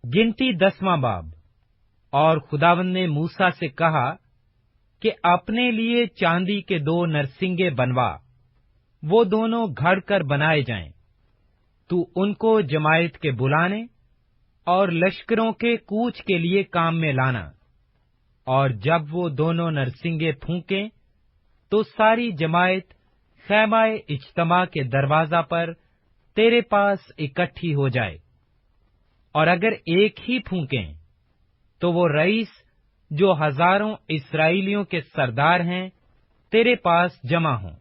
गिनती 10वां बाब। और खुदावंद ने मूसा से कहा कि अपने लिए चांदी के 2 नरसिंगे बनवा, वो दोनों घड़ कर बनाए जाएं। तू उनको जमायत के बुलाने और लश्करों के कूच के लिए काम में लाना। और जब वो दोनों नरसिंगे फूंकें, तो सारी जमायत खैमाए इज्तिमा के दरवाजा पर तेरे पास इकट्ठी हो जाए। और अगर एक ही फूंकें, तो वो रईस जो हजारों इस्राएलियों के सरदार हैं, तेरे पास जमा हों।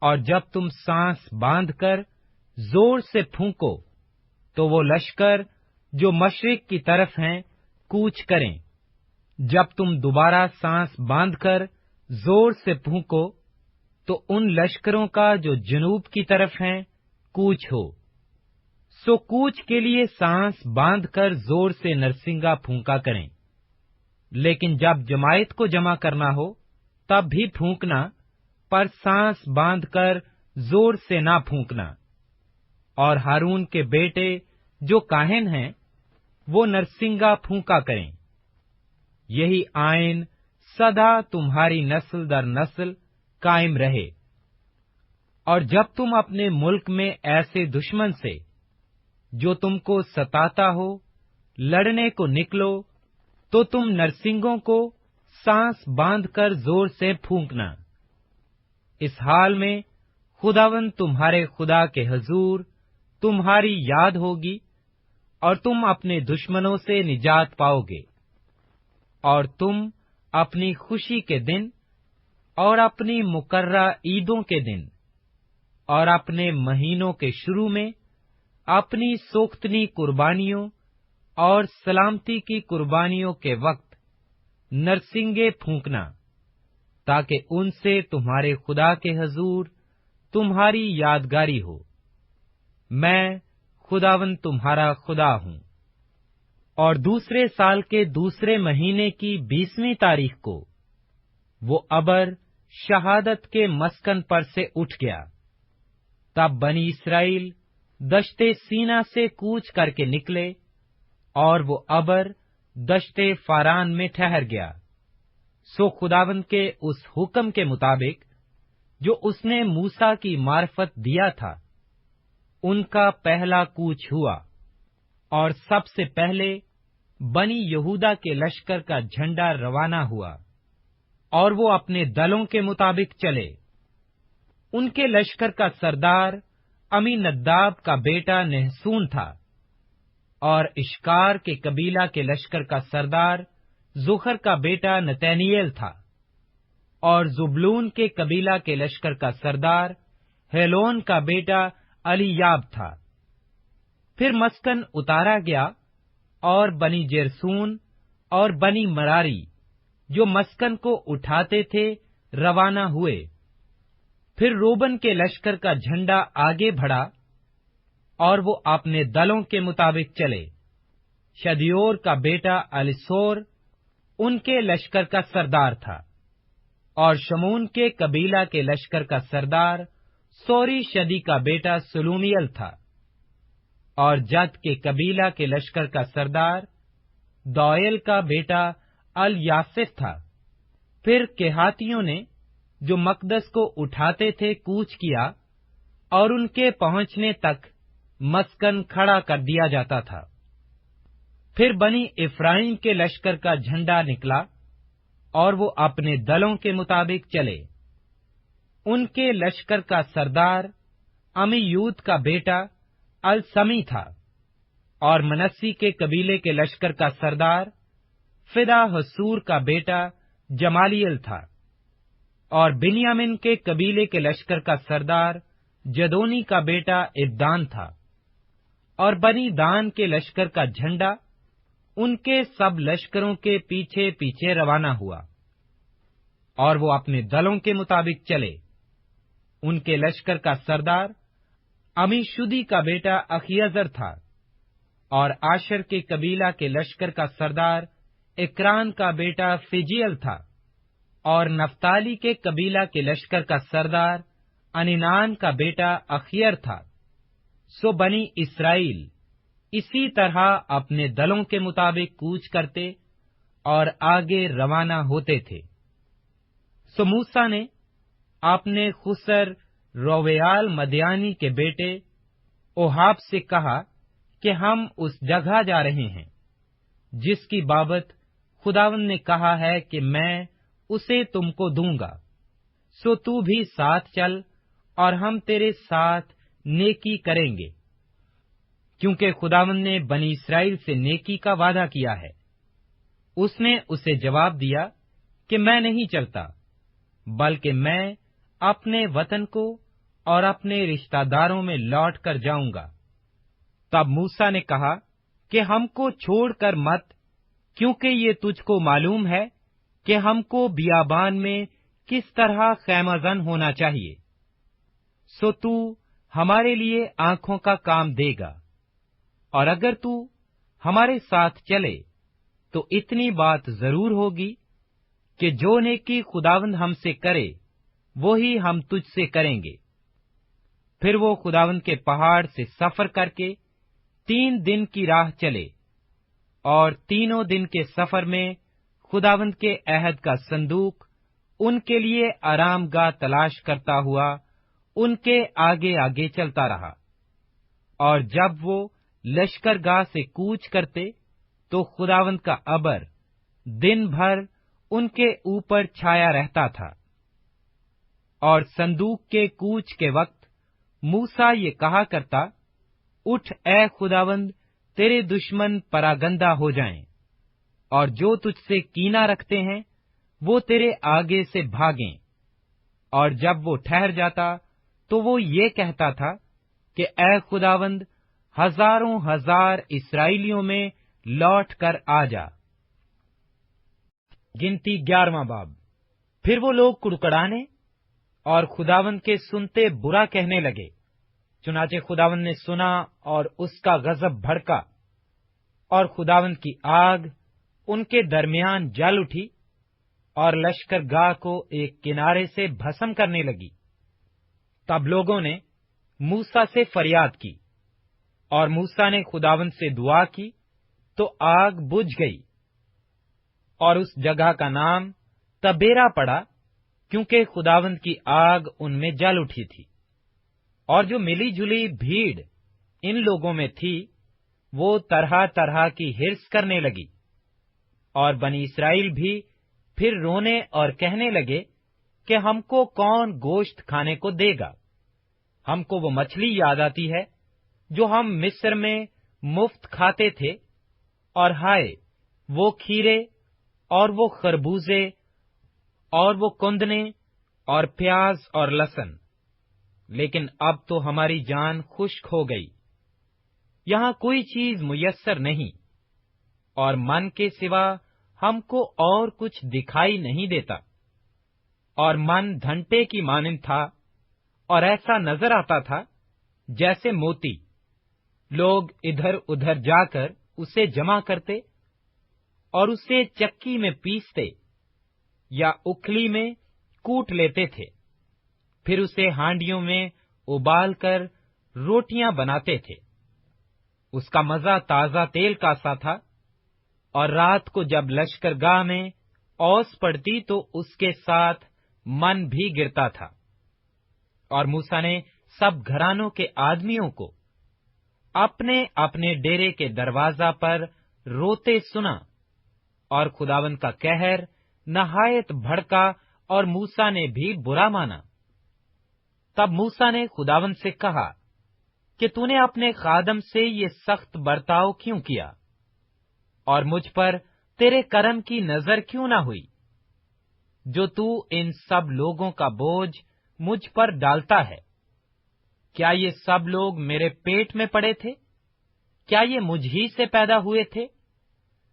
और जब तुम सांस बांधकर जोर से फूंको, तो वो लश्कर जो मशरिक की तरफ हैं कूच करें। जब तुम दोबारा सांस बांधकर जोर से फूंको, तो उन लश्करों का जो जनूब की तरफ हैं कूच हो। सो कूच के लिए सांस बांधकर जोर से नरसिंगा फूंका करें। लेकिन जब जमायत को जमा करना हो, तब भी फूंकना, पर सांस बांधकर जोर से ना फूंकना। और हारून के बेटे जो काहिन हैं, वो नरसिंगा फूंका करें। यही आईन सदा तुम्हारी नस्ल दर नस्ल कायम रहे। और जब तुम अपने मुल्क में ऐसे दुश्मन से, जो तुमको सताता हो, लड़ने को निकलो, तो तुम नरसिंगों को सांस बांधकर जोर से फूंकना। इस हाल में खुदावंद तुम्हारे खुदा के हजूर तुम्हारी याद होगी, और तुम अपने दुश्मनों से निजात पाओगे। और तुम अपनी खुशी के दिन और अपनी मुकर्रा ईदों के दिन और अपने महीनों के शुरू में अपनी सोख्तनी कुर्बानियों और सलामती की कुर्बानियों के वक्त नरसिंगे फूंकना, ताकि उनसे तुम्हारे खुदा के हजूर तुम्हारी यादगारी हो। मैं खुदावंद तुम्हारा खुदा हूँ। और दूसरे साल के दूसरे महीने की 20वीं तारीख को वो अबर शहादत के मस्कन पर से उठ गया। तब बनी इस्राएल दश्ते सीना से कूच करके निकले, और वो अबर दश्ते फारान में ठहर गया। सो खुदावंद के उस हुक्म के मुताबिक जो उसने मूसा की मार्फत दिया था, उनका पहला कूच हुआ। और सबसे पहले बनी यहूदा के लश्कर का झंडा रवाना हुआ, और वो अपने दलों के मुताबिक चले। उनके लश्कर का सरदार अमीनद्दाब का बेटा नहसून था, और इश्कार के कबीला के लश्कर का सरदार जुखर का बेटा नतैनिएल था, और जुबलून के कबीला के लश्कर का सरदार हेलोन का बेटा अलीयाब था। फिर मस्कन उतारा गया, और बनी जेरसून और बनी मरारी जो मस्कन को उठाते थे रवाना हुए। फिर रोबन के लश्कर का झंडा आगे बढ़ा, और वो अपने दलों के मुताबिक चले। शदियोर का बेटा अलिसोर उनके लश्कर का सरदार था, और शमून के कबीला के लश्कर का सरदार सोरी शदी का बेटा सुलूमियल था, और जद के कबीला के लश्कर का सरदार दौएल का बेटा अल यासिफ था। फिर केहातियों ने जो मकदस को उठाते थे कूच किया, और उनके पहुंचने तक मस्कन खड़ा कर दिया जाता था। फिर बनी इफ्राइम के लश्कर का झंडा निकला, और वो अपने दलों के मुताबिक चले। उनके लश्कर का सरदार अमीयूद का बेटा अल समी था, और मनस्सी के कबीले के लश्कर का सरदार फिदा हसूर का बेटा जमालियल था, और बिन्यामिन के कबीले के लश्कर का सरदार जदोनी का बेटा इब्दान था। और बनी दान के लश्कर का झंडा उनके सब लश्करों के पीछे पीछे रवाना हुआ, और वो अपने दलों के मुताबिक चले। उनके लश्कर का सरदार अमीशुदी का बेटा अखियजर था, और आशर के कबीला के लश्कर का सरदार इक्रान का बेटा फिजियल था, और नफ्ताली के कबीला के लश्कर का सरदार अनिनान का बेटा अखियर था। सो बनी इस्राएल इसी तरह अपने दलों के मुताबिक कूच करते और आगे रवाना होते थे। सो मूसा ने अपने खुसर रोवेयाल मदियानी के बेटे ओहाब से कहा कि हम उस जगह जा रहे हैं जिसकी बाबत खुदावंद ने कहा है कि मैं उसे तुमको दूंगा। सो तू भी साथ चल और हम तेरे साथ नेकी करेंगे, क्योंकि खुदावंद ने बनी इस्राएल से नेकी का वादा किया है। उसने उसे जवाब दिया कि मैं नहीं चलता, बल्कि मैं अपने वतन को और अपने रिश्तेदारों में लौट कर जाऊंगा। तब मूसा ने कहा कि हमको छोड़कर मत, क्योंकि ये तुझको मालूम है कि हमको बियाबान में किस तरह खैमाजन होना चाहिए। सो तू हमारे लिए आंखों का काम देगा, और अगर तू हमारे साथ चले तो इतनी बात जरूर होगी कि जो नेकी खुदावंद हमसे करे वो ही हम तुझसे करेंगे। फिर वो खुदावंद के पहाड़ से सफर करके 3 दिन की राह चले, और तीनों दिन के सफर में खुदावंद के अहद का संदूक उनके लिए आरामगाह तलाश करता हुआ उनके आगे आगे चलता रहा। और जब वो लश्करगाह से कूच करते तो खुदावंद का अबर दिन भर उनके ऊपर छाया रहता था। और संदूक के कूच के वक्त मूसा ये कहा करता, उठ ए खुदावंद, तेरे दुश्मन परागंदा हो जाएं, और जो तुझसे कीना रखते हैं वो तेरे आगे से भागें। और जब वो ठहर जाता तो वो ये कहता था कि ए खुदावंद, हजारों हजार इस्राएलियों में लौट कर आ जा। गिनती 11वां बाब। फिर वो लोग कुड़कुड़ाने और खुदावंद के सुनते बुरा कहने लगे। चुनाचे खुदावंद ने सुना और उसका गजब भड़का, और खुदावंद की आग उनके दरमियान जल उठी और लश्करगाह को एक किनारे से भस्म करने लगी। तब लोगों ने मूसा से फरियाद की, और मूसा ने खुदावंद से दुआ की तो आग बुझ गई, और उस जगह का नाम तबेरा पड़ा, क्योंकि खुदावंद की आग उनमें जल उठी थी। और जो मिली जुली भीड़ इन लोगों में थी वो तरह तरह की हिर्स करने लगी। और बनी इस्राएल भी फिर रोने और कहने लगे कि हमको कौन गोश्त खाने को देगा। हमको वो मछली याद आती है जो हम मिस्र में मुफ्त खाते थे, और हाय वो खीरे और वो खरबूजे और वो कुंदने और प्याज और लहसुन। लेकिन अब तो हमारी जान खुश्क हो गई, यहाँ कोई चीज मुयस्सर नहीं, और मन के सिवा हमको और कुछ दिखाई नहीं देता। और मन घंटे की मानिंद था, और ऐसा नजर आता था जैसे मोती। लोग इधर उधर जाकर उसे जमा करते और उसे चक्की में पीसते या उखली में कूट लेते थे। फिर उसे हांडियों में उबालकर रोटियां बनाते थे। उसका मजा ताजा तेल का सा था, और रात को जब लश्करगाह में औस पड़ती तो उसके साथ मन भी गिरता था। और मूसा ने सब घरानों के आदमियों को अपने अपने डेरे के दरवाजा पर रोते सुना, और खुदावंद का कहर नहायत भड़का, और मूसा ने भी बुरा माना। तब मूसा ने खुदावंद से कहा कि तूने अपने खादम से ये सख्त बर्ताव क्यों किया, और मुझ पर तेरे करम की नजर क्यों ना हुई, जो तू इन सब लोगों का बोझ मुझ पर डालता है। क्या ये सब लोग मेरे पेट में पड़े थे? क्या ये मुझ ही से पैदा हुए थे?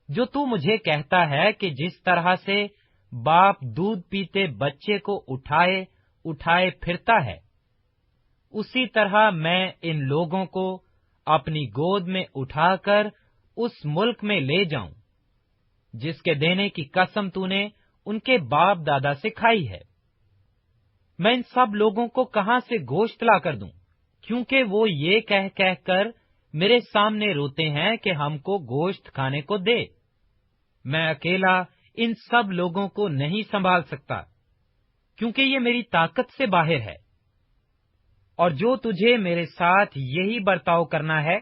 जो तू मुझे कहता है कि जिस तरह से बाप दूध पीते बच्चे को उठाए उठाए फिरता है, उसी तरह मैं इन लोगों को अपनी गोद में उठाकर उस मुल्क में ले जाऊं जिसके देने की कसम तूने उनके बाप दादा से खाई है। मैं इन सब लोगों को कहां से गोश्त ला कर दूं, क्योंकि वो ये कह कह कर मेरे सामने रोते हैं कि हमको गोश्त खाने को दे। मैं अकेला इन सब लोगों को नहीं संभाल सकता, क्योंकि ये मेरी ताकत से बाहर है। और जो तुझे मेरे साथ यही बर्ताव करना है,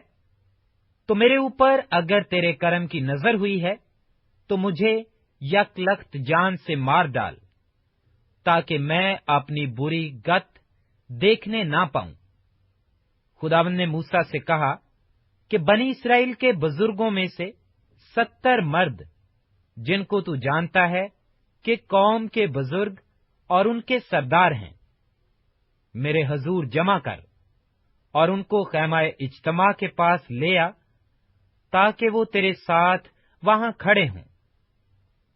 तो मेरे ऊपर अगर तेरे कर्म की नजर हुई है, तो मुझे यकलख्त जान से मार डाल, ताकि मैं अपनी बुरी गत देखने ना पाऊं। खुदावंद ने मूसा से कहा कि बनी इस्राएल के बुजुर्गों में से 70 मर्द, जिनको तू जानता है कि कौम के बुजुर्ग और उनके सरदार हैं, मेरे हजूर जमा कर और उनको खैमाए इज्तमा के पास ले आ, ताकि वो तेरे साथ वहां खड़े हों।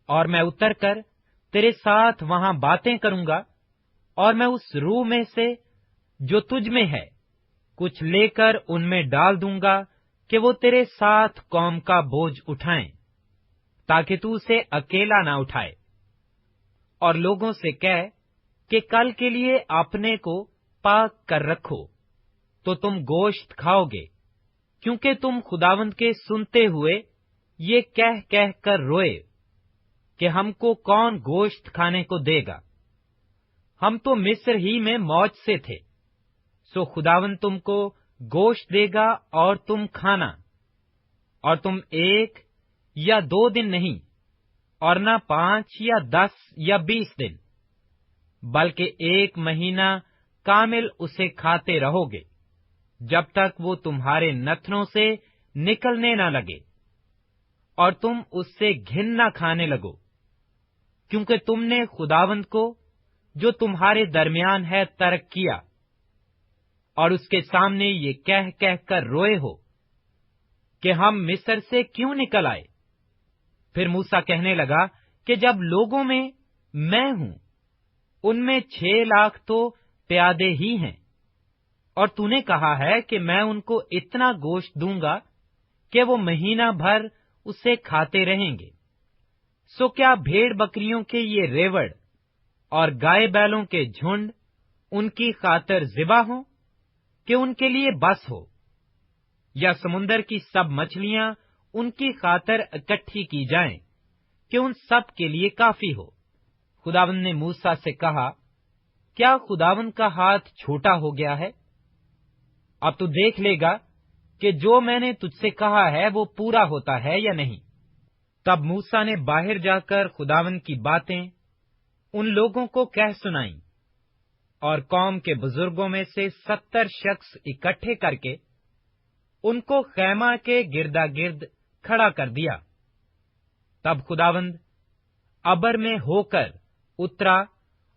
और मैं उतर कर तेरे साथ वहां बातें करूंगा, और मैं उस रूह में से जो तुझ में है कुछ लेकर उनमें डाल दूंगा कि वो तेरे साथ कौम का बोझ उठाएं, ताकि तू उसे अकेला ना उठाए। और लोगों से कह कि कल के लिए अपने को पाक कर रखो, तो तुम गोश्त खाओगे, क्योंकि तुम खुदावंद के सुनते हुए ये कह कह कर रोए कि हमको कौन गोश्त खाने को देगा। हम तो मिस्र ही में मौज से थे, सो खुदावंद तुमको गोश्त देगा और तुम खाना। और तुम 1 या 2 दिन नहीं, और न 5 या 10 या 20 दिन, बल्कि 1 महीना कामिल उसे खाते रहोगे, जब तक वो तुम्हारे नथनों से निकलने न लगे, और तुम उससे घिन न खाने लगो, क्योंकि तुमने खुदावंद को, जो तुम्हारे दरमियान है, तर्क किया, और उसके सामने ये कह कह कर रोए हो कि हम मिस्र से क्यों निकल आए। फिर मूसा कहने लगा कि जब लोगों में मैं हूं, उनमें 6 लाख तो प्यादे ही हैं, और तूने कहा है कि मैं उनको इतना गोश्त दूंगा कि वो महीना भर उसे खाते रहेंगे। सो क्या भेड़ बकरियों के ये रेवड़ और गाय बैलों के झुंड उनकी खातर ज़िबा हों, कि उनके लिए बस हो, या समुंदर की सब मछलियां उनकी खातर इकट्ठी की जाएं, कि उन सब के लिए काफी हो। खुदावंद ने मूसा से कहा, क्या खुदावंद का हाथ छोटा हो गया है? अब तू देख लेगा कि जो मैंने तुझसे कहा है वो पूरा होता है या नहीं। तब मूसा ने बाहर जाकर खुदावंद की बातें उन लोगों को कह सुनाई, और कौम के बुजुर्गों में से 70 शख्स इकट्ठे करके उनको खैमा के गिरदा गिर्द खड़ा कर दिया। तब खुदावंद अबर में होकर उतरा,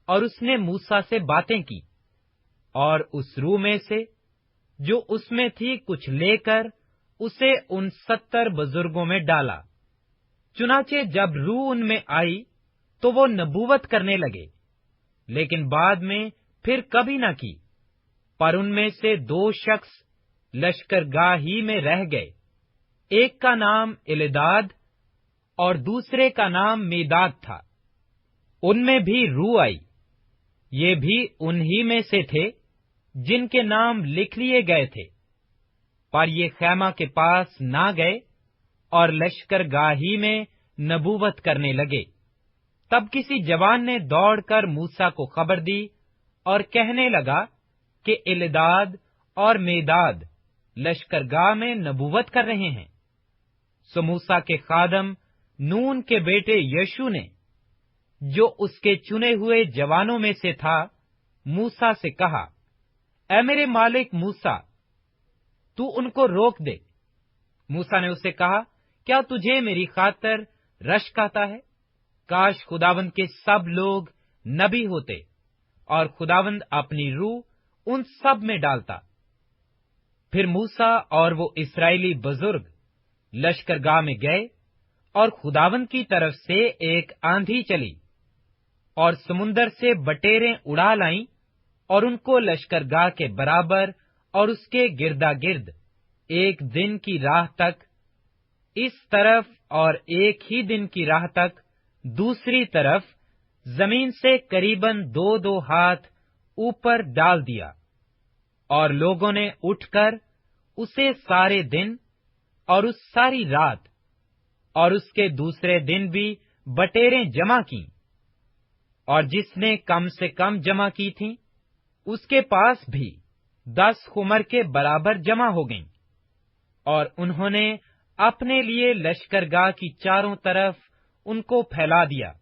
और उसने मूसा से बातें की, और उस रूह में से जो उसमें थी कुछ लेकर उसे उन 70 बुजुर्गों में डाला। चुनाचे जब रूह उनमें आई तो वो नबूवत करने लगे, लेकिन बाद में फिर कभी न की। पर उनमें से 2 शख्स लश्करगाह ही में रह गए, एक का नाम इलेदाद और दूसरे का नाम मेदाद था। उनमें भी रूह आई। ये भी उन्हीं में से थे जिनके नाम लिख लिए गए थे, पर ये खैमा के पास ना गए और लश्करगाह ही में नबूवत करने लगे। तब किसी जवान ने दौड़कर मूसा को खबर दी और कहने लगा कि इलेदाद और मेदाद लश्करगाह में नबूवत कर रहे हैं। सो मूसा के खादम नून के बेटे यशु ने, जो उसके चुने हुए जवानों में से था, मूसा से कहा, ऐ मेरे मालिक मूसा, तू उनको रोक दे। मूसा ने उससे कहा, क्या तुझे मेरी खातर रश्क आता है? काश खुदावंद के सब लोग नबी होते, और खुदावंद अपनी रूह उन सब में डालता। फिर मूसा और वो इस्राएली बुजुर्ग लश्करगाह में गए, और खुदावंद की तरफ से एक आंधी चली, और समुंदर से बटेरें उड़ा लाईं, और उनको लश्करगाह के बराबर और उसके गिरदा गिर्द 1 दिन की राह तक इस तरफ और 1 ही दिन की राह तक दूसरी तरफ जमीन से करीबन 2-2 हाथ ऊपर डाल दिया। और लोगों ने उठकर उसे सारे दिन और उस सारी रात और उसके दूसरे दिन भी बटेरें जमा की, और जिसने कम से कम जमा की थीं, उसके पास भी 10 खुमर के बराबर जमा हो गईं। और उन्होंने अपने लिए लश्करगाह की चारों तरफ उनको फैला दिया,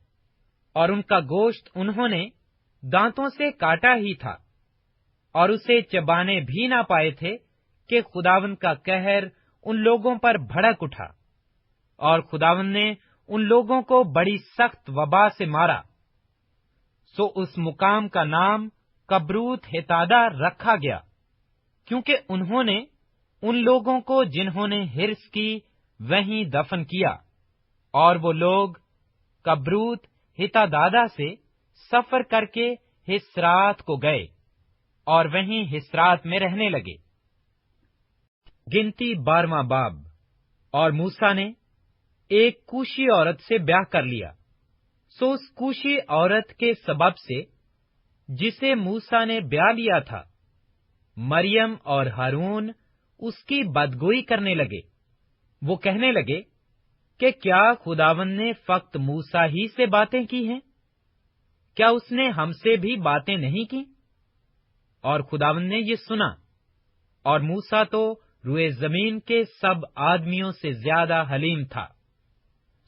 और उनका गोश्त उन्होंने दांतों से काटा ही था, और उसे चबाने भी ना पाए थे कि खुदावंद का कहर उन लोगों पर भड़क उठा, और खुदावंद ने उन लोगों को बड़ी सख्त वबा से मारा। सो उस मुकाम का नाम कब्रूत हेतादा रखा गया, क्योंकि उन्होंने उन लोगों को जिन्होंने हिर्स की वहीं दफन किया, और वो लोग कब्रूत हितादादा से सफर करके हिस्रात को गए और वहीं हिस्रात में रहने लगे। गिनती 12वां बाब। और मूसा ने एक कूशी औरत से ब्याह कर लिया। सो उस कूशी औरत के सबब से जिसे मूसा ने ब्याह लिया था, मरियम और हारून उसकी बदगोई करने लगे। वो कहने लगे कि क्या खुदावंद ने फक्त मूसा ही से बातें की हैं? क्या उसने हमसे भी बातें नहीं की? और खुदावंद ने ये सुना, और मूसा तो रुए जमीन के सब आदमियों से ज्यादा हलीम था।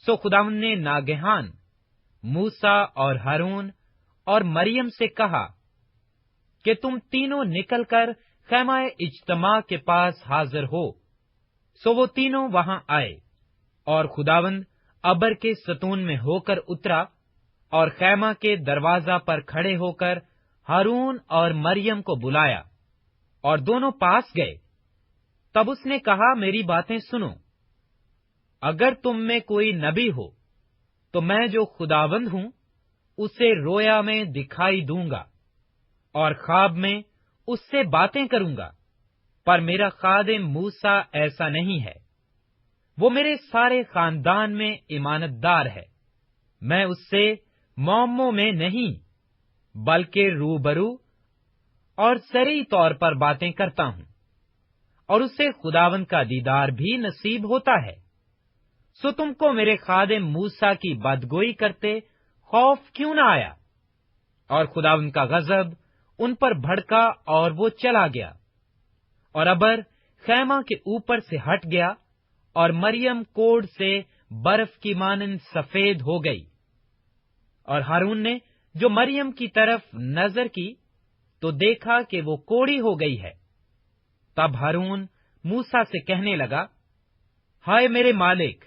सो खुदावंद ने नागहान मूसा और हारून और मरियम से कहा कि तुम तीनों निकलकर खैमा इज्तमा के पास हाजिर हो। सो वो तीनों वहां आए, और खुदावंद अबर के सतून में होकर उतरा और खैमा के दरवाजा पर खड़े होकर हारून और मरियम को बुलाया, और दोनों पास गए। तब उसने कहा, मेरी बातें सुनो। अगर तुम में कोई नबी हो तो मैं जो खुदावंद हूं उसे रोया में दिखाई दूंगा और ख्वाब में उससे बातें करूंगा। पर मेरा खादिम मूसा ऐसा नहीं है, वो मेरे सारे खानदान में ईमानतदार है। मैं उससे मौमों में नहीं बल्कि रूबरू और सरी तौर पर बातें करता हूं, और उससे खुदावंद का दीदार भी नसीब होता है। सो तुमको मेरे खादिम मूसा की बदगोई करते खौफ क्यों न आया? और खुदावंद का गजब उन पर भड़का और वो चला गया, और अबर खैमा के ऊपर से हट गया, और मरियम कोढ़ से बर्फ की मानंद सफेद हो गई। और हारून ने जो मरियम की तरफ नजर की तो देखा कि वो कोढ़ी हो गई है। तब हारून मूसा से कहने लगा, हाय मेरे मालिक,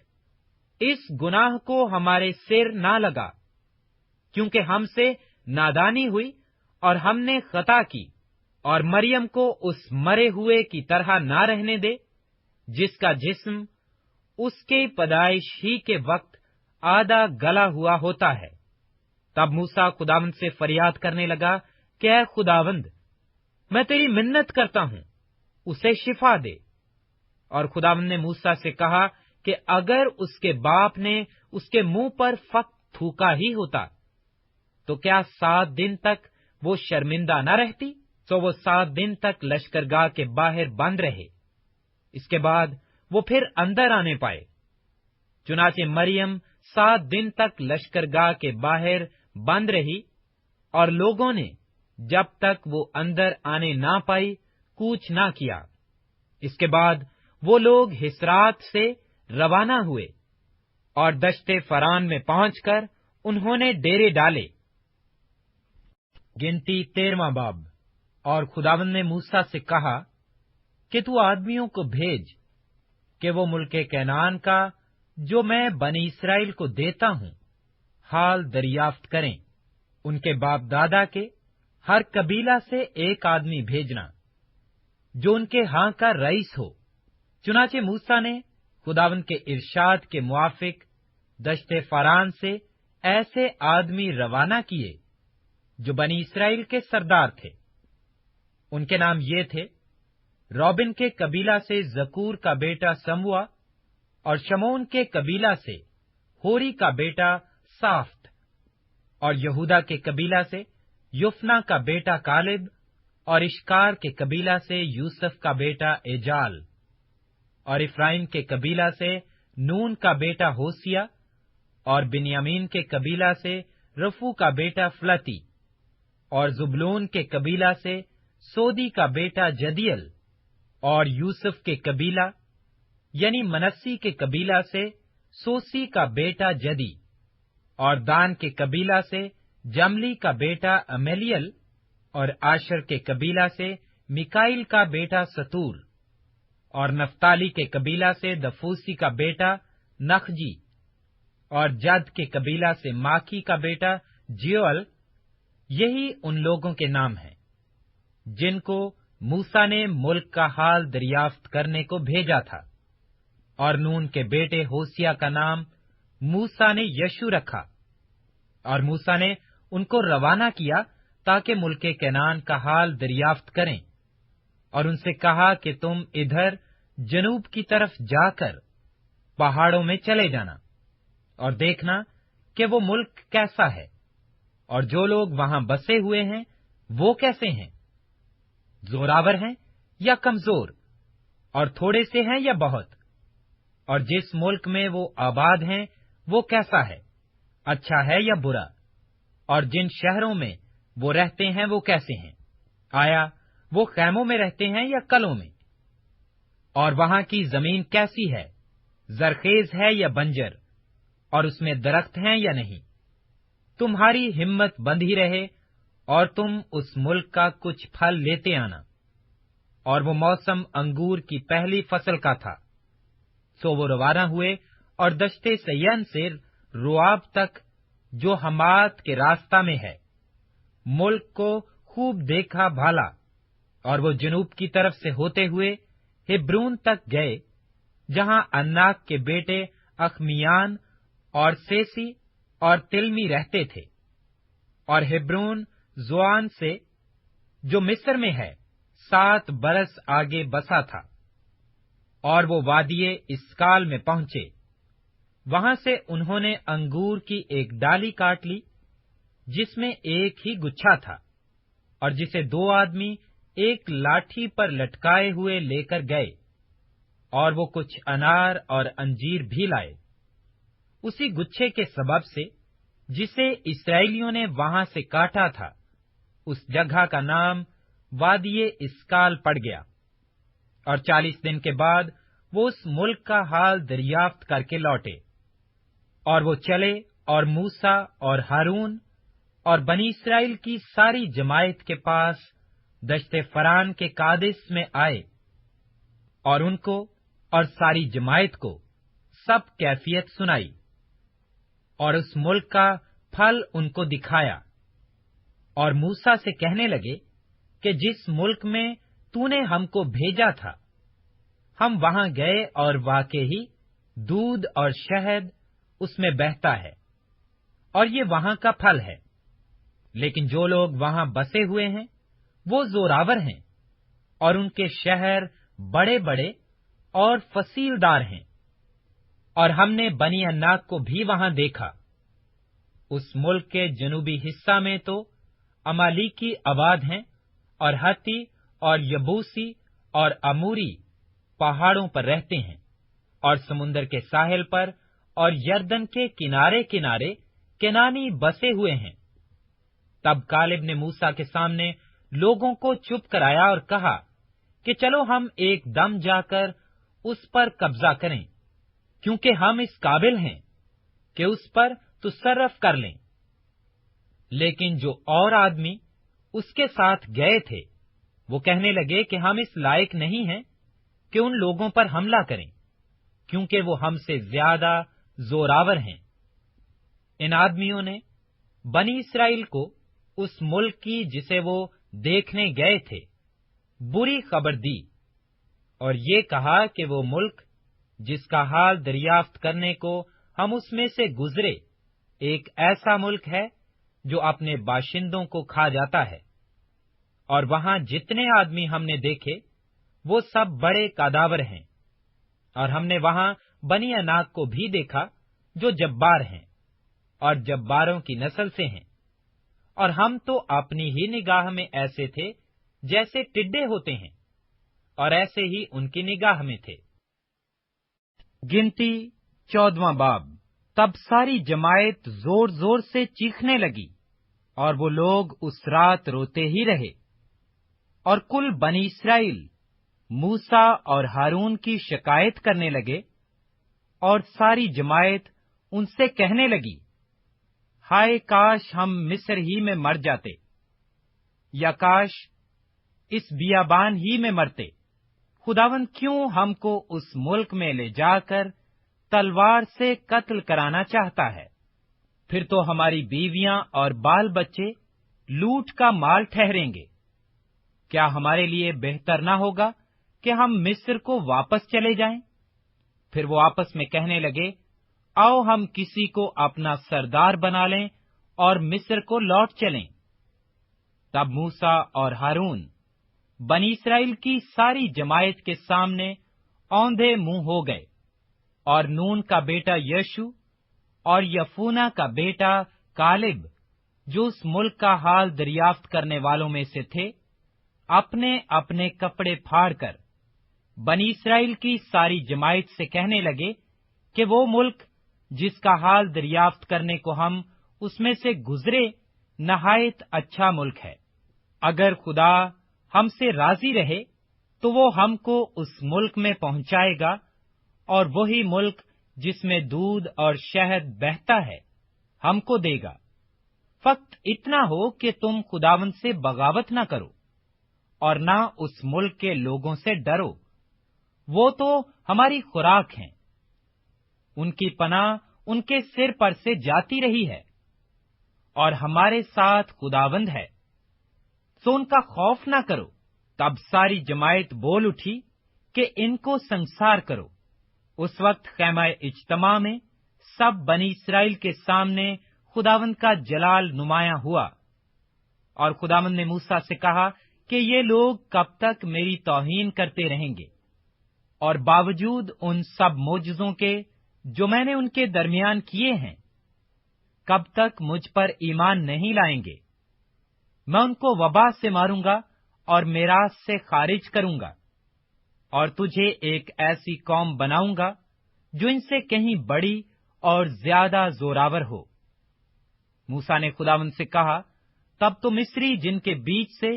इस गुनाह को हमारे सिर ना लगा, क्योंकि हमसे नादानी हुई और हमने खता की, और मरियम को उस मरे हुए की तरह ना रहने दे जिसका जिस्म उसके पैदाइश ही के वक्त आधा गला हुआ होता है। तब मूसा खुदावंद से फरियाद करने लगा कि ऐ खुदावंद, मैं तेरी मिन्नत करता हूं, उसे शिफा दे। और खुदावंद ने मूसा से कहा कि अगर उसके बाप ने उसके मुंह पर फक थूका ही होता तो क्या 7 दिन तक वो शर्मिंदा न रहती? तो वो 7 दिन तक लश्करगाह के बाहर बंद रहे, इसके बाद वो फिर अंदर आने पाए। चुनाचे मरियम 7 दिन तक लश्करगाह के बाहर बंद रही, और लोगों ने जब तक वो अंदर आने ना पाई कूच ना किया। इसके बाद वो लोग हिस्रात से रवाना हुए, और दश्ते फरान में पहुंचकर उन्होंने डेरे डाले। गिनती 13वां बाब। और खुदावंद ने मूसा से कहा कि तू आदमियों को भेज कि वो मुल्के कैनान का जो मैं बनी इस्राएल को देता हूं हाल दरियाफ्त करें। उनके बाप दादा के हर कबीला से एक आदमी भेजना जो उनके हां का रईस हो। चुनाचे मूसा ने खुदावंद के इरशाद के मुआफिक दश्ते फरान से ऐसे आदमी रवाना किए जो बनी इस्राएल के सरदार थे। उनके नाम ये थे, रॉबिन के कबीला से जकूर का बेटा समूआ, और शमोन के कबीला से होरी का बेटा साफ्त, और यहूदा के कबीला से युफना का बेटा कालिब, और इश्कार के कबीला से यूसुफ का बेटा एजाल। और इफ्राइम के कबीला से नून का बेटा होसिया, और बिन्यामीन के कबीला से रफू का बेटा फ्लती, और जुबलून के कबीला से सोदी का बेटा जदियल, और यूसुफ के कबीला यानी मनस्सी के कबीला से सोसी का बेटा जदी, और दान के कबीला से जमली का बेटा अमेलियल, और आशर के कबीला से मिकाइल का बेटा सतूर, और नफ्ताली के कबीला से दफूसी का बेटा नखजी, और जद के कबीला से माकी का बेटा जियोल। यही उन लोगों के नाम हैं जिनको मूसा ने मुल्क का हाल दरियाफ्त करने को भेजा था। और नून के बेटे होसिया का नाम मूसा ने यशु रखा, और मूसा ने उनको रवाना किया ताकि मुल्क कैनान का हाल दरियाफ्त करें, और उनसे कहा कि तुम इधर जनूब की तरफ जाकर पहाड़ों में चले जाना और देखना कि वो मुल्क कैसा है, और जो लोग वहां बसे हुए हैं वो कैसे हैं, जोरावर हैं या कमजोर, और थोड़े से हैं या बहुत, और जिस मुल्क में वो आबाद हैं वो कैसा है, अच्छा है या बुरा, और जिन शहरों में वो रहते हैं वो कैसे हैं, आया वो खैमों में रहते हैं या कलों में, और वहां की जमीन कैसी है, जरखेज है या बंजर, और उसमें दरख्त हैं या नहीं। तुम्हारी हिम्मत बंधी रहे और तुम उस मुल्क का कुछ फल लेते आना। और वो मौसम अंगूर की पहली फसल का था। सो वो रवाना हुए और दश्ते सय्यन से रोआब तक, जो हमात के रास्ता में है, मुल्क को खूब देखा भाला, और वो जनूब की तरफ से होते हुए हिब्रून तक गए, जहां अन्नाक के बेटे अखमियान और सेसी और तिलमी रहते थे। और हिब्रून जोआन से, जो मिस्र में है, 7 बरस आगे बसा था। और वो वादिये इसकाल में पहुंचे। वहां से उन्होंने अंगूर की एक डाली काट ली, जिसमें एक ही गुच्छा था, और जिसे 2 आदमी एक लाठी पर लटकाए हुए लेकर गए, और वो कुछ अनार और अंजीर भी लाए। उसी गुच्छे के सबब से, जिसे इस्राएलियों ने वहां से काटा था, उस जगह का नाम वादिये इसकाल पड़ गया। और 40 दिन के बाद वो उस मुल्क का हाल दरियाफ्त करके लौटे। और वो चले और मूसा और हारून और बनी इस्राएल की सारी जमायत के पास दश्ते फरान के कादिस में आए, और उनको और सारी जमायत को सब कैफियत सुनाई, और उस मुल्क का फल उनको दिखाया। और मूसा से कहने लगे कि जिस मुल्क में तूने हमको भेजा था, हम वहां गए, और वाकई ही दूध और शहद उसमें बहता है, और ये वहां का फल है। लेकिन जो लोग वहां बसे हुए हैं वो जोरावर हैं, और उनके शहर बड़े बड़े और फसीलदार हैं। और हमने बनी अन्नाक को भी वहां देखा। उस मुल्क के जनूबी हिस्सा में तो अमालीकी आबाद हैं, और हत्ती और यबूसी और अमूरी पहाड़ों पर रहते हैं, और समुन्दर के साहिल पर और यरदन के किनारे किनारे केनानी बसे हुए हैं। तब कालिब ने मूसा के सामने लोगों को चुप कराया और कहा कि चलो हम एक दम जाकर उस पर कब्जा करें, क्योंकि हम इस काबिल हैं कि उस पर तसर्रफ कर लें। लेकिन जो और आदमी उसके साथ गए थे, वो कहने लगे कि हम इस लायक नहीं हैं कि उन लोगों पर हमला करें, क्योंकि वो हमसे ज्यादा जोरावर हैं। इन आदमियों ने बनी इस्राएल को उस मुल्क की, जिसे वो देखने गए थे, बुरी खबर दी, और ये कहा कि वो मुल्क जिसका हाल दरियाफ्त करने को हम उसमें से गुजरे, एक ऐसा मुल्क है जो अपने बाशिंदों को खा जाता है। और वहां जितने आदमी हमने देखे वो सब बड़े कादावर हैं। और हमने वहां बनी अनाक को भी देखा, जो जब्बार हैं और जब्बारों की नस्ल से हैं। और हम तो अपनी ही निगाह में ऐसे थे जैसे टिड्डे होते हैं, और ऐसे ही उनकी निगाह में थे। گنتی 14واں باب۔ تب ساری جماعت زور زور سے چیخنے لگی، اور وہ لوگ اس رات روتے ہی رہے۔ اور کل بنی اسرائیل موسیٰ اور ہارون کی شکایت کرنے لگے، اور ساری جماعت ان سے کہنے لگی، ہائے کاش ہم مصر ہی میں مر جاتے، یا کاش اس بیابان ہی میں مرتے۔ خداوند کیوں ہم کو اس ملک میں لے جا کر تلوار سے قتل کرانا چاہتا ہے؟ پھر تو ہماری بیویاں اور بال بچے لوٹ کا مال ٹھہریں گے۔ کیا ہمارے لیے بہتر نہ ہوگا کہ ہم مصر کو واپس چلے جائیں؟ پھر وہ آپس میں کہنے لگے، آؤ ہم کسی کو اپنا سردار بنا لیں اور مصر کو لوٹ چلیں۔ تب موسیٰ اور ہارون بنی اسرائیل کی ساری جماعت کے سامنے اوندھے منہ ہو گئے، اور نون کا بیٹا یشو اور یفونہ کا بیٹا کالب، جو اس ملک کا حال دریافت کرنے والوں میں سے تھے، اپنے اپنے کپڑے پھاڑ کر بنی اسرائیل کی ساری جماعت سے کہنے لگے کہ وہ ملک جس کا حال دریافت کرنے کو ہم اس میں سے گزرے نہایت اچھا ملک ہے۔ اگر خدا ہم سے راضی رہے تو وہ ہم کو اس ملک میں پہنچائے گا، اور وہی ملک جس میں دودھ اور شہد بہتا ہے ہم کو دے گا۔ فقط اتنا ہو کہ تم خداوند سے بغاوت نہ کرو، اور نہ اس ملک کے لوگوں سے ڈرو، وہ تو ہماری خوراک ہیں۔ ان کی پناہ ان کے سر پر سے جاتی رہی ہے، اور ہمارے ساتھ خداوند ہے، سو ان کا خوف نہ کرو۔ تب ساری جماعت بول اٹھی کہ ان کو سنسار کرو۔ اس وقت خیمہ اجتماع میں سب بنی اسرائیل کے سامنے خداوند کا جلال نمایاں ہوا، اور خداوند نے موسیٰ سے کہا کہ یہ لوگ کب تک میری توہین کرتے رہیں گے، اور باوجود ان سب معجزوں کے جو میں نے ان کے درمیان کیے ہیں، کب تک مجھ پر ایمان نہیں لائیں گے؟ میں ان کو وبا سے ماروں گا اور میراث سے خارج کروں گا، اور تجھے ایک ایسی قوم بناؤں گا جو ان سے کہیں بڑی اور زیادہ زوراور ہو۔ موسیٰ نے خداوند سے کہا، تب تو مصری جن کے بیچ سے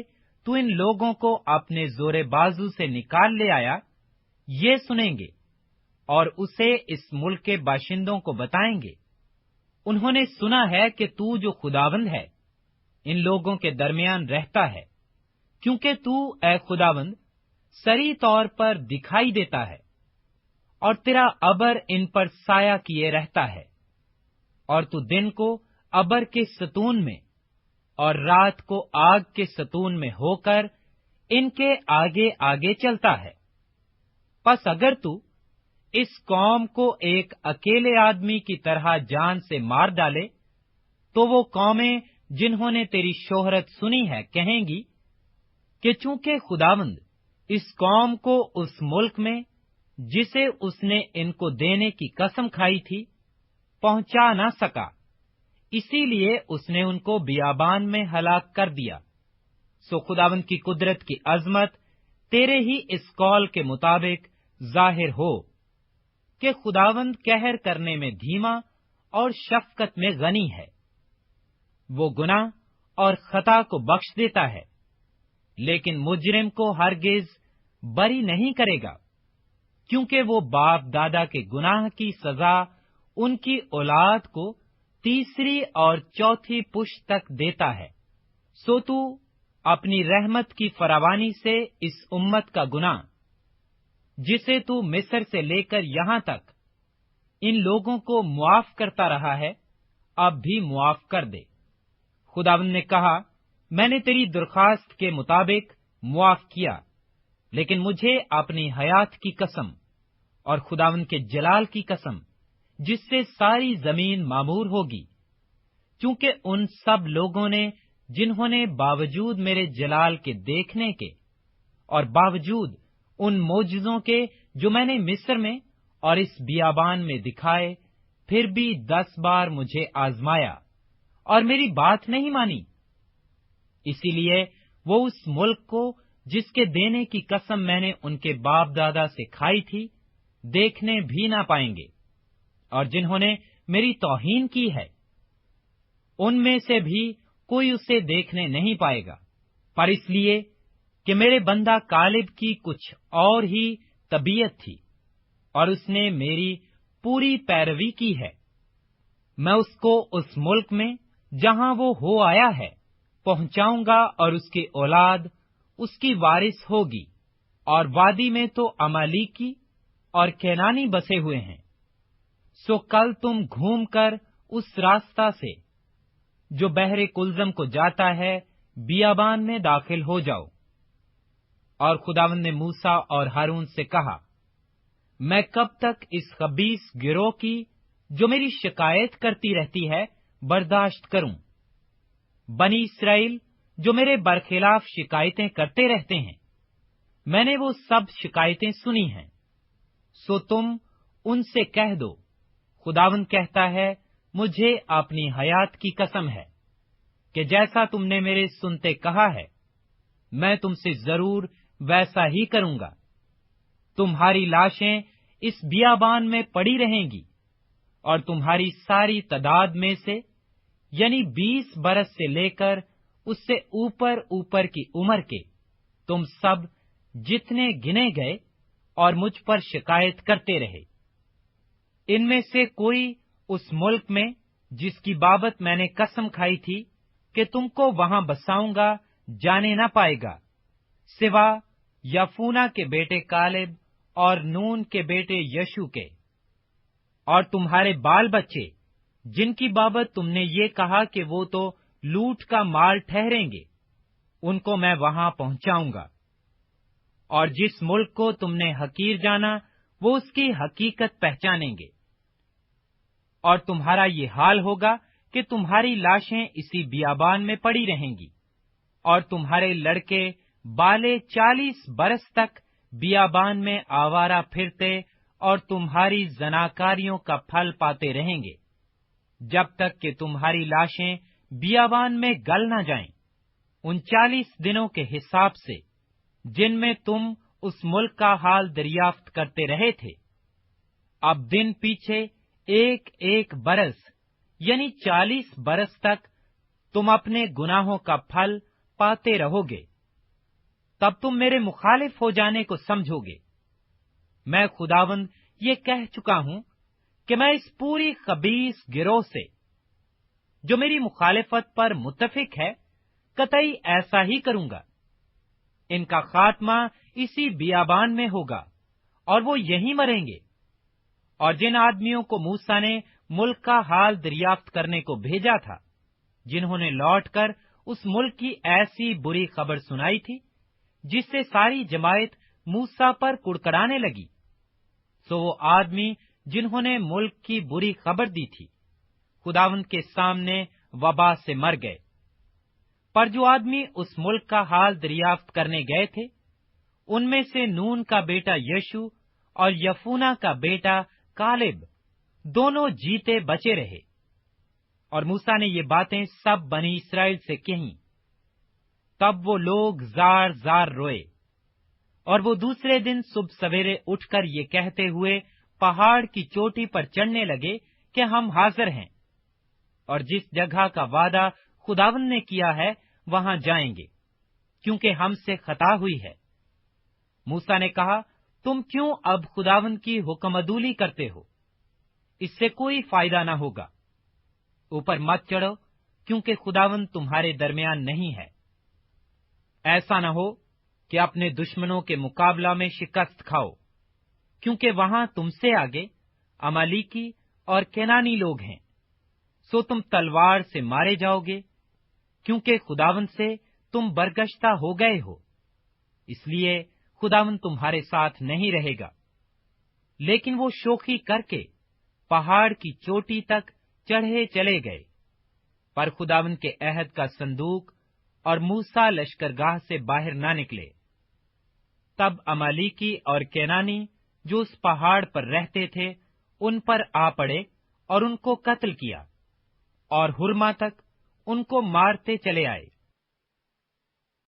تو ان لوگوں کو اپنے زور بازو سے نکال لے آیا، یہ سنیں گے اور اسے اس ملک کے باشندوں کو بتائیں گے۔ انہوں نے سنا ہے کہ تو جو خداوند ہے ان لوگوں کے درمیان رہتا ہے، کیونکہ تو اے خداوند صریح طور پر دکھائی دیتا ہے، اور تیرا ابر ان پر سایہ کیے رہتا ہے، اور تو دن کو ابر کے ستون میں اور رات کو آگ کے ستون میں ہو کر ان کے آگے آگے چلتا ہے۔ پس اگر تو اس قوم کو ایک اکیلے آدمی کی طرح جان سے مار ڈالے، تو وہ قومیں جنہوں نے تیری شہرت سنی ہے کہیں گی کہ چونکہ خداوند اس قوم کو اس ملک میں جسے اس نے ان کو دینے کی قسم کھائی تھی پہنچا نہ سکا، اسی لیے اس نے ان کو بیابان میں ہلاک کر دیا۔ سو خداوند کی قدرت کی عظمت تیرے ہی اس قول کے مطابق ظاہر ہو کہ خداوند قہر کرنے میں دھیما اور شفقت میں غنی ہے۔ وہ گناہ اور خطا کو بخش دیتا ہے، لیکن مجرم کو ہرگز بری نہیں کرے گا، کیونکہ وہ باپ دادا کے گناہ کی سزا ان کی اولاد کو تیسری اور چوتھی پشت تک دیتا ہے۔ سو تو اپنی رحمت کی فراوانی سے اس امت کا گناہ جسے تو مصر سے لے کر یہاں تک ان لوگوں کو معاف کرتا رہا ہے، اب بھی معاف کر دے۔ خداوند نے کہا، میں نے تیری درخواست کے مطابق معاف کیا، لیکن مجھے اپنی حیات کی قسم اور خداوند کے جلال کی قسم جس سے ساری زمین معمور ہوگی، چونکہ ان سب لوگوں نے جنہوں نے باوجود میرے جلال کے دیکھنے کے اور باوجود ان معجزوں کے جو میں نے مصر میں اور اس بیابان میں دکھائے، پھر بھی 10 بار مجھے آزمایا اور میری بات نہیں مانی۔ اسی لیے وہ اس ملک کو جس کے دینے کی قسم میں نے ان کے باپ دادا سے کھائی تھی देखने भी ना पाएंगे, और जिन्होंने मेरी तौहीन की है उनमें से भी कोई उसे देखने नहीं पाएगा, पर इसलिए कि मेरे बंदा कालिब की कुछ और ही तबीयत थी और उसने मेरी पूरी पैरवी की है। मैं उसको उस मुल्क में जहां वो हो आया है पहुंचाऊंगा और उसकी औलाद उसकी वारिस होगी, और वादी में तो अमालीकी और केनानी बसे हुए हैं। सो कल तुम घूमकर उस रास्ता से जो बहरे कुलजम को जाता है बियाबान में दाखिल हो जाओ। और खुदावंद ने मूसा और हारून से कहा, मैं कब तक इस खबीस गिरोह की जो मेरी शिकायत करती रहती है बर्दाश्त करूं? बनी इसराइल जो मेरे बरखिलाफ शिकायतें करते रहते हैं, मैंने वो सब शिकायतें सुनी हैं। सो तुम उनसे कह दो, खुदावंद कहता है, मुझे अपनी हयात की कसम है कि जैसा तुमने मेरे सुनते कहा है, मैं तुमसे जरूर वैसा ही करूंगा। तुम्हारी लाशें इस बियाबान में पड़ी रहेंगी, और तुम्हारी सारी तादाद में से यानी 20 बरस से लेकर उससे ऊपर ऊपर की उम्र के तुम सब जितने गिने गए और मुझ पर शिकायत करते रहे, इनमें से कोई उस मुल्क में जिसकी बाबत मैंने कसम खाई थी कि तुमको वहां बसाऊंगा जाने न पाएगा, सिवा यफूना के बेटे कालिब और नून के बेटे यशु के। और तुम्हारे बाल बच्चे जिनकी बाबत तुमने ये कहा कि वो तो लूट का माल ठहरेंगे, उनको मैं वहां पहुंचाऊंगा। और जिस मुल्क को तुमने हकीर जाना वो उसकी हकीकत पहचानेंगे। और तुम्हारा ये हाल होगा कि तुम्हारी लाशें इसी बियाबान में पड़ी रहेंगी, और तुम्हारे लड़के बाले 40 बरस तक बियाबान में आवारा फिरते और तुम्हारी जनाकारियों का फल पाते रहेंगे, जब तक कि तुम्हारी लाशें बियाबान में गल न जाएं। उन 40 दिनों के हिसाब से जिनमें तुम उस मुल्क का हाल दरियाफ्त करते रहे थे, अब दिन पीछे एक एक बरस यानी 40 बरस तक तुम अपने गुनाहों का फल पाते रहोगे। तब तुम मेरे मुखालिफ हो जाने को समझोगे। मैं खुदावंद ये कह चुका हूं कि मैं इस पूरी खबीस गिरोह से जो मेरी मुखालिफत पर मुत्तफिक है कतई ऐसा ही करूंगा। इनका खात्मा इसी बियाबान में होगा और वो यहीं मरेंगे। और जिन आदमियों को मूसा ने मुल्क का हाल दरियाफ्त करने को भेजा था, जिन्होंने लौटकर उस मुल्क की ऐसी बुरी खबर सुनाई थी जिससे सारी जमायत मूसा पर कुड़कड़ाने लगी, सो वो आदमी जिन्होंने मुल्क की बुरी खबर दी थी खुदावंद के सामने वबा से मर गए। पर जो आदमी उस मुल्क का हाल दरियाफ्त करने गए थे, उनमें से नून का बेटा यशु और यफूना का बेटा कालिब दोनों जीते बचे रहे। और मूसा ने ये बातें सब बनी इस्राएल से कहीं। तब वो लोग जार जार रोए, और वो दूसरे दिन सुबह सवेरे उठकर ये कहते हुए पहाड़ की चोटी पर चढ़ने लगे कि हम हाजिर हैं, और जिस जगह का वादा खुदावंद ने किया है वहां जाएंगे, क्योंकि हमसे खता हुई है। मूसा ने कहा, तुम क्यों अब खुदावंद की हुक्मअदूली करते हो? इससे कोई फायदा न होगा। ऊपर मत चढ़ो, क्योंकि खुदावंद तुम्हारे दरमियान नहीं है। ऐसा न हो कि अपने दुश्मनों के मुकाबला में शिकस्त खाओ, क्योंकि वहां तुमसे आगे अमालीकी और केनानी लोग हैं। सो तुम तलवार से मारे जाओगे, क्योंकि खुदावंद से तुम बरगश्ता हो गए हो। इसलिए खुदावंद तुम्हारे साथ नहीं रहेगा। लेकिन वो शोखी करके पहाड़ की चोटी तक चढ़े चले गए। पर खुदावंद के अहद का संदूक और मूसा लश्करगाह से बाहर ना निकले। तब अमालीकी और केनानी जो उस पहाड़ पर रहते थे उन पर आ पड़े और उनको कत्ल किया, और हुरमा तक उनको मारते चले आए।